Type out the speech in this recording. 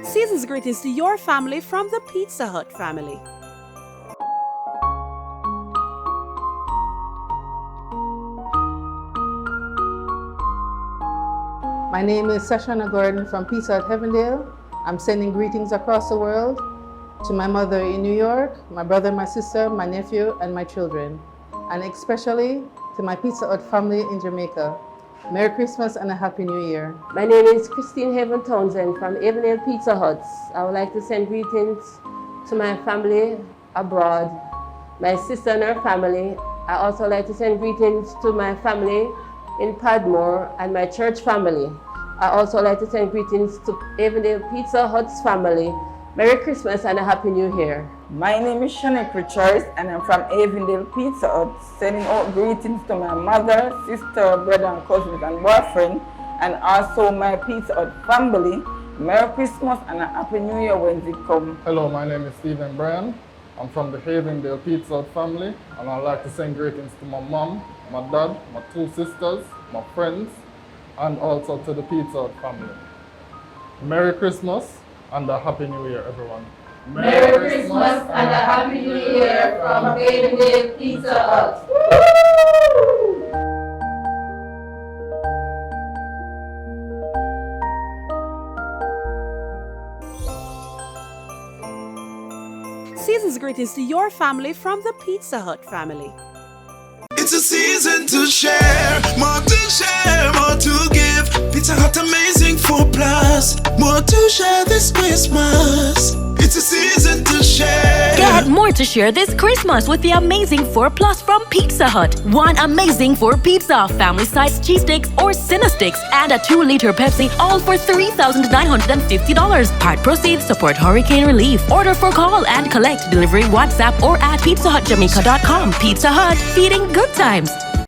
Season's greetings to your family from the Pizza Hut family. My name is Sashana Gordon from Pizza Hut Havendale. I'm sending greetings across the world to my mother in New York, my brother, my sister, my nephew, and my children, and especially to my Pizza Hut family in Jamaica. Merry Christmas and a Happy New Year. My name is Christine Haven Townsend from Havendale Pizza Huts. I would like to send greetings to my family abroad, my sister and her family. I also like to send greetings to my family in Padmore and my church family. I also like to send greetings to Havendale Pizza Hut's family. Merry Christmas and a Happy New Year. My name is Shanique Richards and I'm from Havendale Pizza Hut, sending out greetings to my mother, sister, brother and cousins and boyfriend, and also my Pizza Hut family. Merry Christmas and a Happy New Year when it comes. Hello, my name is Stephen Bryan. I'm from the Havendale Pizza Hut family, and I'd like to send greetings to my mom, my dad, my two sisters, my friends, and also to the Pizza Hut family. Merry Christmas and a Happy New Year, everyone. Merry Christmas and a Happy New Year from Havendale Pizza Hut. Season's greetings to your family from the Pizza Hut family. It's a season to share, more to give. Pizza Hut amazing 4+, more to share this Christmas. It's a season to share. Get more to share this Christmas with the amazing 4+ from Pizza Hut. One amazing 4 pizza, family-sized cheese sticks or Cinnasticks, and a 2-liter Pepsi, all for $3,950. Part proceeds support hurricane relief. Order for call and collect delivery WhatsApp or at pizzahutjamaica.com. Pizza Hut, feeding good times.